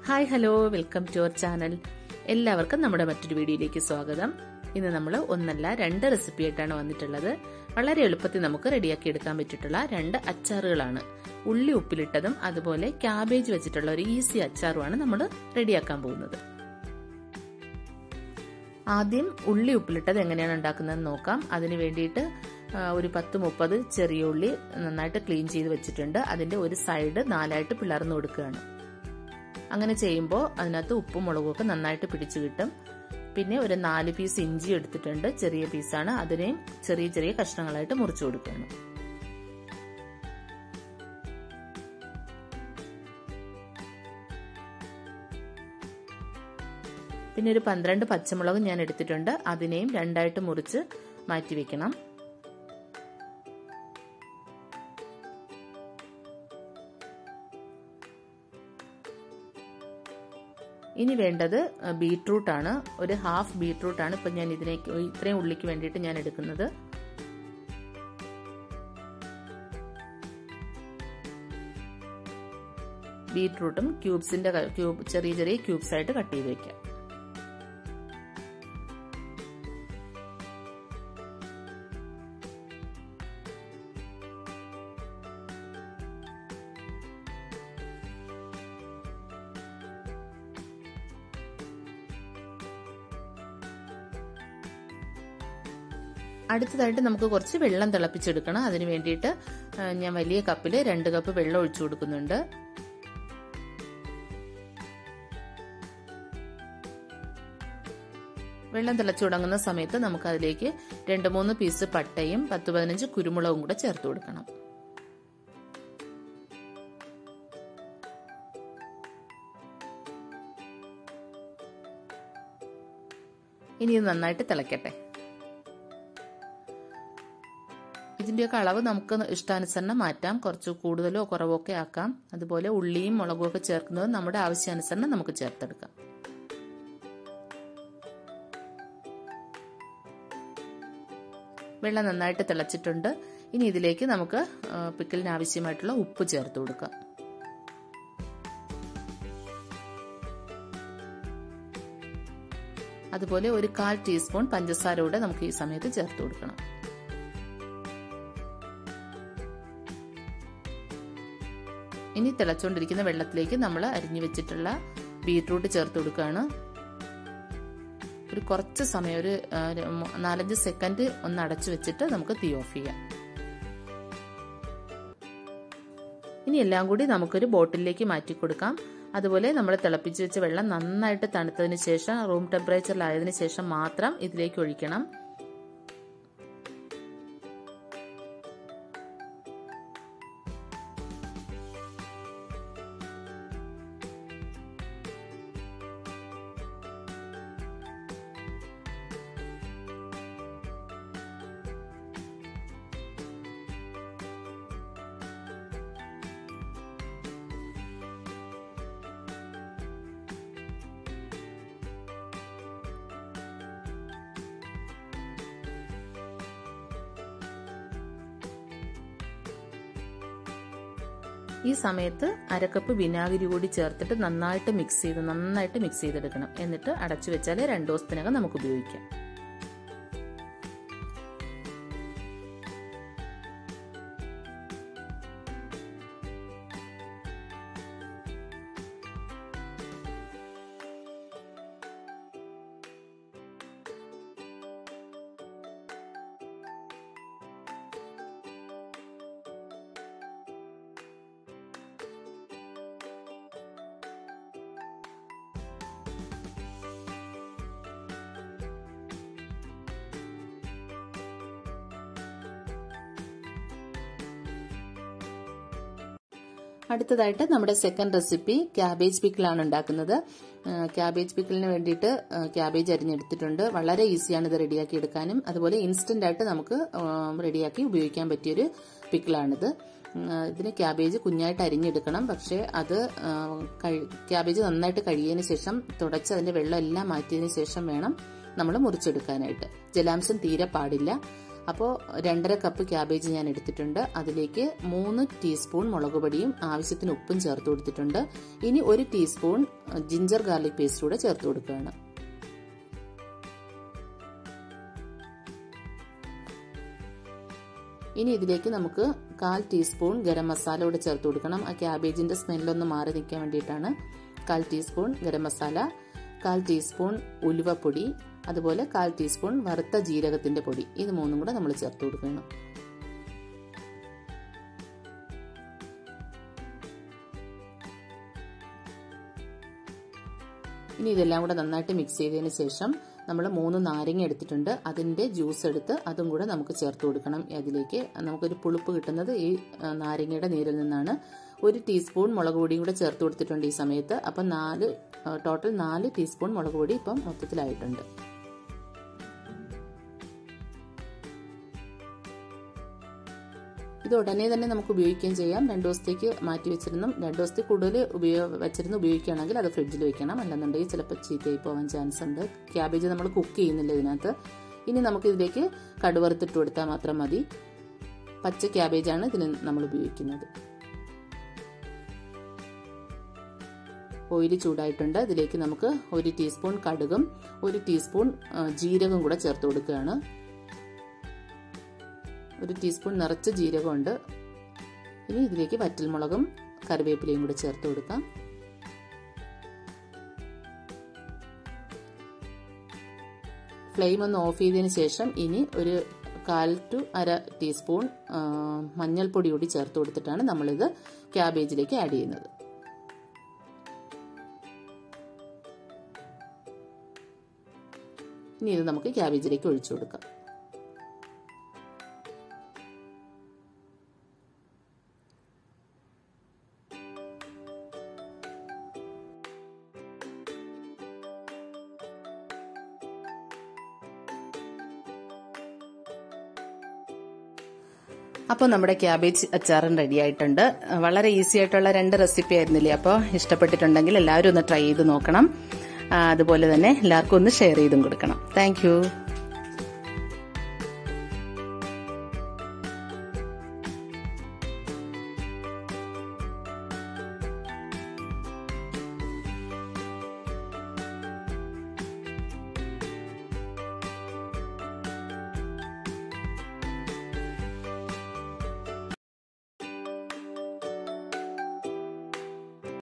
Hi hello welcome to our channel. എല്ലാവർക്കും നമ്മുടെ മറ്റൊരു വീഡിയോയിലേക്ക് സ്വാഗതം. ഇന്ന് നമ്മൾ ഒന്നല്ല രണ്ട് റെസിപ്പി ആയിട്ടാണ് വന്നിട്ടുള്ളത്. വളരെ എളുപ്പത്തിൽ നമുക്ക് റെഡിയാക്കി എടുക്കാൻ പറ്റിയിട്ടുള്ള രണ്ട് അച്ചാറുകളാണ്. ഉള്ളി ഉപ്പിലിട്ടതും അതുപോലെ ക്യാബേജ് വെച്ചിട്ടുള്ള ഒരു ഈസി അച്ചാറുമാണ് നമ്മൾ റെഡിയാക്കാൻ പോകുന്നത്. ആദ്യം ഉള്ളി ഉപ്പിലിട്ടത് എങ്ങനെയാണ് ഉണ്ടാക്കുന്നതെന്ന് നോക്കാം. അതിന് വേണ്ടിയിട്ട് ഒരു 10-30 ചെറിയ ഉള്ളി നന്നായിട്ട് ക്ലീൻ ചെയ്ത് വെച്ചിട്ടുണ്ട്. അതിന്റെ ഒരു സൈഡ് 4ആയിട്ട് പിളർന്നു കൊടുക്കുകയാണ്. അങ്ങനെ ചെയ്യുമ്പോൾ അതിനകത്ത് ഉപ്പും മുളകും ഒക്കെ നന്നായിട്ട് പിടിച്ചു കിട്ടും. പിന്നെ ഒരു 4 പീസ് ഇഞ്ചി എടുത്തിട്ടുണ്ട്, ചെറിയ പീസാണ്. അതിനെയും ചെറിയ ചെറിയ കഷ്ണങ്ങളായിട്ട് മുറിച്ചു കൊടുക്കുകയാണ്. പിന്നെ ഒരു 12 പച്ചമുളക് ഞാൻ എടുത്തിട്ടുണ്ട്. അതിനെയും 2ആയിട്ട് മുറിച്ച് മാറ്റി വെക്കണം. ഇനി വേണ്ടത് ബീട്രൂട്ട് ആണ്. ഒരു ഹാഫ് ബീട്രൂട്ട് ആണ് ഇപ്പൊ ഞാൻ ഇത്രയും ഉള്ളിക്ക് വേണ്ടിയിട്ട് ഞാൻ എടുക്കുന്നത്. ബീട്രൂട്ടും ചെറിയ ചെറിയ ക്യൂബ്സ് ആയിട്ട് കട്ട് ചെയ്ത് വെക്കാം. അടുത്തതായിട്ട് നമുക്ക് കുറച്ച് വെള്ളം തിളപ്പിച്ചെടുക്കണം. അതിന് വേണ്ടിയിട്ട് ഞാൻ വലിയ കപ്പിൽ 2 കപ്പ് വെള്ളം ഒഴിച്ചു കൊടുക്കുന്നുണ്ട്. വെള്ളം തിളച്ചു തുടങ്ങുന്ന സമയത്ത് നമുക്ക് അതിലേക്ക് 2-3 പീസ് പട്ടയും 10-15 കുരുമുളകും കൂടെ ചേർത്ത് കൊടുക്കണം. ഇനി ഇത് നന്നായിട്ട് തിളക്കട്ടെ. ഇതിന്റെയൊക്കെ അളവ് നമുക്ക് ഇഷ്ടാനുസരണം മാറ്റാം. കുറച്ച് കൂടുതലോ കുറവോ ഒക്കെ ആക്കാം. അതുപോലെ ഉള്ളിയും മുളകും ഒക്കെ ചേർക്കുന്നത് നമ്മുടെ ആവശ്യാനുസരണം നമുക്ക് ചേർത്തെടുക്കാം. വെള്ളം നന്നായിട്ട് തിളച്ചിട്ടുണ്ട്. ഇനി ഇതിലേക്ക് നമുക്ക് പിക്കിളിന് ആവശ്യമായിട്ടുള്ള ഉപ്പ് ചേർത്ത് കൊടുക്കാം. അതുപോലെ ഒരു 1/4 ടീസ്പൂൺ പഞ്ചസാര കൂടെ നമുക്ക് ഈ സമയത്ത് ചേർത്ത് കൊടുക്കണം. ഇനി തിളച്ചുകൊണ്ടിരിക്കുന്ന വെള്ളത്തിലേക്ക് നമ്മൾ അരിഞ്ഞു വെച്ചിട്ടുള്ള ബീട്രൂട്ട് ചേർത്ത് കൊടുക്കുകയാണ്. ഒരു കുറച്ച് സമയം, ഒരു 4-5 സെക്കൻഡ് ഒന്ന് അടച്ചു വെച്ചിട്ട് നമുക്ക് തീ ഓഫ് ചെയ്യാം. ഇനി എല്ലാം കൂടി നമുക്കൊരു ബോട്ടിലേക്ക് മാറ്റി കൊടുക്കാം. അതുപോലെ നമ്മൾ തിളപ്പിച്ച് വെച്ച വെള്ളം നന്നായിട്ട് തണുത്തതിന് ശേഷം, റൂം ടെമ്പറേച്ചറിലായതിനു ശേഷം മാത്രം ഇതിലേക്ക് ഒഴിക്കണം. ഈ സമയത്ത് 1/2 കപ്പ് വിനാഗിരി കൂടി ചേർത്തിട്ട് നന്നായിട്ട് മിക്സ് ചെയ്തെടുക്കണം. എന്നിട്ട് അടച്ചു വെച്ചാൽ 2 ദിവസത്തിനകം നമുക്ക് ഉപയോഗിക്കാം. അടുത്തതായിട്ട് നമ്മുടെ സെക്കൻഡ് റെസിപ്പി ക്യാബേജ് പിക്കിളാണ് ഉണ്ടാക്കുന്നത്. ക്യാബേജ് പിക്കിളിന് വേണ്ടിയിട്ട് ക്യാബേജ് അരിഞ്ഞെടുത്തിട്ടുണ്ട്. വളരെ ഈസിയാണ് ഇത് റെഡിയാക്കി എടുക്കാനും. അതുപോലെ ഇൻസ്റ്റന്റ് ആയിട്ട് നമുക്ക് റെഡിയാക്കി ഉപയോഗിക്കാൻ പറ്റിയൊരു പിക്കിളാണിത്. ഇതിന് ക്യാബേജ് കുഞ്ഞായിട്ട് അരിഞ്ഞെടുക്കണം. പക്ഷേ അത് ക്യാബേജ് നന്നായിട്ട് കഴുകിയതിന് ശേഷം തുടച്ച് അതിന്റെ വെള്ളം എല്ലാം മാറ്റിയതിന് ശേഷം വേണം നമ്മൾ മുറിച്ചെടുക്കാനായിട്ട്. ജലാംശം തീരെ പാടില്ല. അപ്പോൾ 2.5 കപ്പ് ക്യാബേജ് ഞാൻ എടുത്തിട്ടുണ്ട്. അതിലേക്ക് 3 ടീസ്പൂൺ മുളക് പൊടിയും ആവശ്യത്തിന് ഉപ്പും ചേർത്ത് കൊടുത്തിട്ടുണ്ട്. ഇനി 1 ടീസ്പൂൺ ജിഞ്ചർ ഗാർലിക് പേസ്റ്റ് കൂടെ ചേർത്ത് കൊടുക്കുകയാണ്. ഇനി ഇതിലേക്ക് നമുക്ക് 1/4 ടീസ്പൂൺ ഗരം മസാല കൂടെ ചേർത്ത് കൊടുക്കണം. ആ ക്യാബേജിന്റെ സ്മെല്ലൊന്ന് മാറി നിൽക്കാൻ വേണ്ടിയിട്ടാണ്. 1/4 ടീസ്പൂൺ ഗരം മസാല, 1/4 ടീസ്പൂൺ ഉലുവപ്പൊടി, അതുപോലെ 1/4 ടീസ്പൂൺ വറുത്ത ജീരകത്തിന്റെ പൊടി. ഇത് മൂന്നും കൂടെ നമ്മൾ ചേർത്ത് കൊടുക്കണം. ഇനി ഇതെല്ലാം കൂടെ നന്നായിട്ട് മിക്സ് ചെയ്തതിന് ശേഷം നമ്മൾ 3 നാരങ്ങ എടുത്തിട്ടുണ്ട്. അതിന്റെ ജ്യൂസ് എടുത്ത് അതും കൂടെ നമുക്ക് ചേർത്ത് കൊടുക്കണം. അതിലേക്ക് നമുക്കൊരു പുളിപ്പ് കിട്ടുന്നത് ഈ നാരങ്ങയുടെ നീരിൽ നിന്നാണ്. 1 ടീസ്പൂൺ മുളക് പൊടിയും കൂടെ ചേർത്ത് കൊടുത്തിട്ടുണ്ട് ഈ സമയത്ത്. അപ്പം ടോട്ടൽ 4 ടീസ്പൂൺ മുളക് പൊടി ഇപ്പം മൊത്തത്തിലായിട്ടുണ്ട്. ഇത് ഉടനെ തന്നെ നമുക്ക് ഉപയോഗിക്കുകയും ചെയ്യാം. 2 ദിവസത്തേക്ക് മാറ്റി വെച്ചിരുന്നു. 2 ദിവസത്തിൽ കൂടുതൽ ഉപയോഗിക്കുകയാണെങ്കിൽ അത് ഫ്രിഡ്ജിൽ വെക്കണം. അല്ലെന്നുണ്ടെങ്കിൽ ചിലപ്പോൾ ചീത്തയായി പോകാൻ ചാൻസ് ഉണ്ട്. ക്യാബേജ് നമ്മൾ കുക്ക് ചെയ്യുന്നില്ല ഇതിനകത്ത്. ഇനി നമുക്ക് ഇതിലേക്ക് കടുവറുത്തിട്ട് കൊടുത്താൽ മാത്രം മതി. പച്ച ക്യാബേജാണ് ഇതിന് നമ്മൾ ഉപയോഗിക്കുന്നത്. ഓയിൽ ചൂടായിട്ടുണ്ട്. ഇതിലേക്ക് നമുക്ക് 1 ടീസ്പൂൺ കടുകും 1 ടീസ്പൂൺ ജീരകം കൂടെ ചേർത്ത് കൊടുക്കുകയാണ്. 1 ടീസ്പൂൺ നിറച്ച ജീരകമുണ്ട്. ഇനി ഇതിലേക്ക് വറ്റൽമുളകും കറിവേപ്പിലയും കൂടെ ചേർത്ത് കൊടുക്കാം. ഫ്ലെയിം ഒന്ന് ഓഫ് ചെയ്തതിന് ശേഷം ഇനി ഒരു 1/4 to 1/2 ടീസ്പൂൺ മഞ്ഞൾപ്പൊടി കൂടി ചേർത്ത് കൊടുത്തിട്ടാണ് നമ്മളിത് ക്യാബേജിലേക്ക് ആഡ് ചെയ്യുന്നത്. ഇനി ഇത് നമുക്ക് ക്യാബേജിലേക്ക് ഒഴിച്ചു കൊടുക്കാം. അപ്പോൾ നമ്മുടെ ക്യാബേജ് അച്ചാറും റെഡി ആയിട്ടുണ്ട്. വളരെ ഈസി ആയിട്ടുള്ള 2 റെസിപ്പി ആയിരുന്നില്ലേ? അപ്പോൾ ഇഷ്ടപ്പെട്ടിട്ടുണ്ടെങ്കിൽ എല്ലാവരും ഒന്ന് ട്രൈ ചെയ്ത് നോക്കണം. അതുപോലെ തന്നെ എല്ലാവർക്കും ഒന്ന് ഷെയർ ചെയ്തും കൊടുക്കണം. താങ്ക്